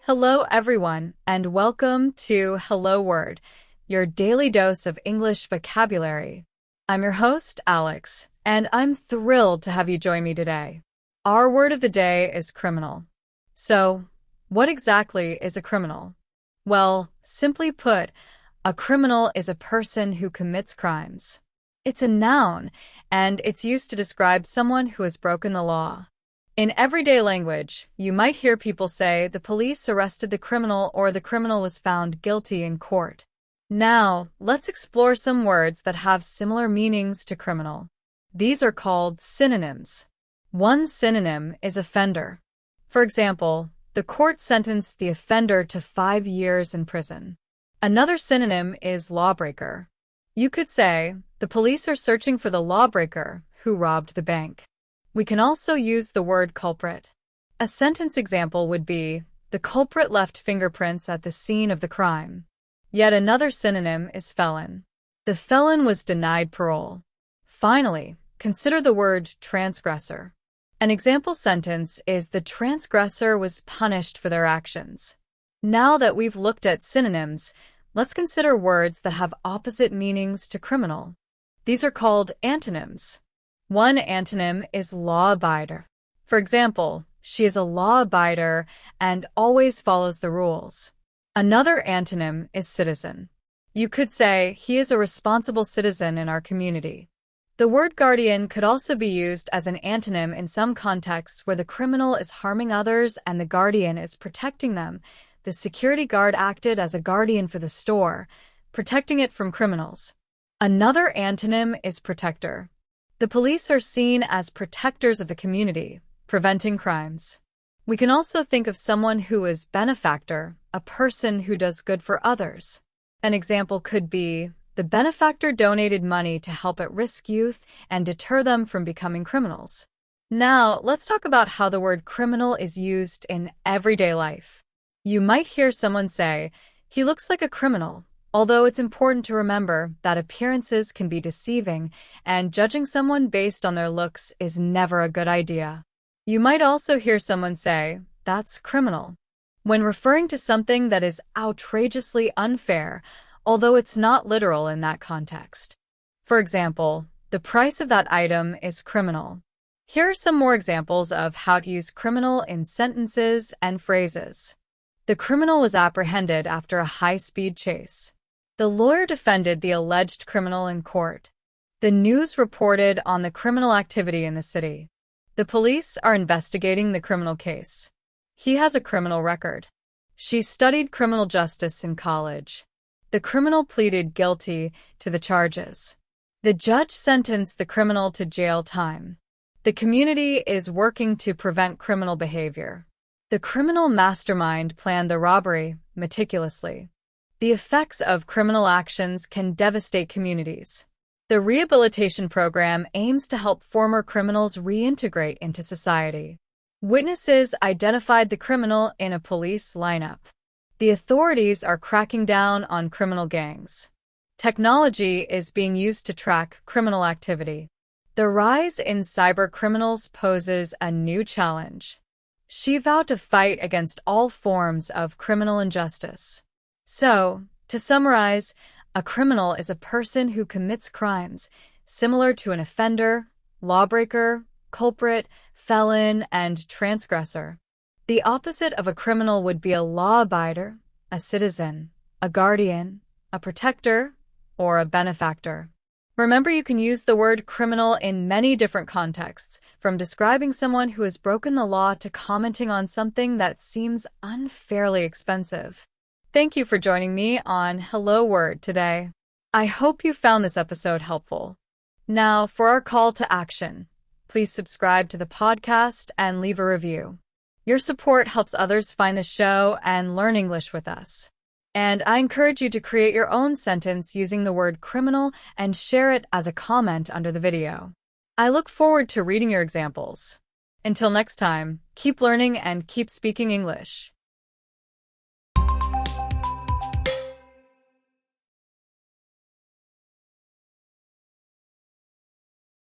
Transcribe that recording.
Hello, everyone, and welcome to Hello Word, your daily dose of English vocabulary. I'm your host, Alex, and I'm thrilled to have you join me today. Our word of the day is criminal. So, what exactly is a criminal? Well, simply put, a criminal is a person who commits crimes. It's a noun, and it's used to describe someone who has broken the law. In everyday language, you might hear people say the police arrested the criminal or the criminal was found guilty in court. Now, let's explore some words that have similar meanings to criminal. These are called synonyms. One synonym is offender. For example, the court sentenced the offender to 5 years in prison. Another synonym is lawbreaker. You could say, the police are searching for the lawbreaker who robbed the bank. We can also use the word culprit. A sentence example would be, the culprit left fingerprints at the scene of the crime. Yet another synonym is felon. The felon was denied parole. Finally, consider the word transgressor. An example sentence is the transgressor was punished for their actions. Now that we've looked at synonyms, let's consider words that have opposite meanings to criminal. These are called antonyms. One antonym is law-abider. For example, she is a law-abider and always follows the rules. Another antonym is citizen. You could say, he is a responsible citizen in our community. The word guardian could also be used as an antonym in some contexts where the criminal is harming others and the guardian is protecting them. The security guard acted as a guardian for the store, protecting it from criminals. Another antonym is protector. The police are seen as protectors of the community, preventing crimes. We can also think of someone who is benefactor, a person who does good for others. An example could be, the benefactor donated money to help at-risk youth and deter them from becoming criminals. Now, let's talk about how the word criminal is used in everyday life. You might hear someone say, he looks like a criminal. Although it's important to remember that appearances can be deceiving, and judging someone based on their looks is never a good idea. You might also hear someone say, that's criminal, when referring to something that is outrageously unfair, although it's not literal in that context. For example, the price of that item is criminal. Here are some more examples of how to use criminal in sentences and phrases. The criminal was apprehended after a high-speed chase. The lawyer defended the alleged criminal in court. The news reported on the criminal activity in the city. The police are investigating the criminal case. He has a criminal record. She studied criminal justice in college. The criminal pleaded guilty to the charges. The judge sentenced the criminal to jail time. The community is working to prevent criminal behavior. The criminal mastermind planned the robbery meticulously. The effects of criminal actions can devastate communities. The rehabilitation program aims to help former criminals reintegrate into society. Witnesses identified the criminal in a police lineup. The authorities are cracking down on criminal gangs. Technology is being used to track criminal activity. The rise in cyber criminals poses a new challenge. She vowed to fight against all forms of criminal injustice. So, to summarize, a criminal is a person who commits crimes, similar to an offender, lawbreaker, culprit, felon, and transgressor. The opposite of a criminal would be a law-abider, a citizen, a guardian, a protector, or a benefactor. Remember, you can use the word criminal in many different contexts, from describing someone who has broken the law to commenting on something that seems unfairly expensive. Thank you for joining me on Hello Word today. I hope you found this episode helpful. Now, for our call to action, please subscribe to the podcast and leave a review. Your support helps others find the show and learn English with us. And I encourage you to create your own sentence using the word criminal and share it as a comment under the video. I look forward to reading your examples. Until next time, keep learning and keep speaking English.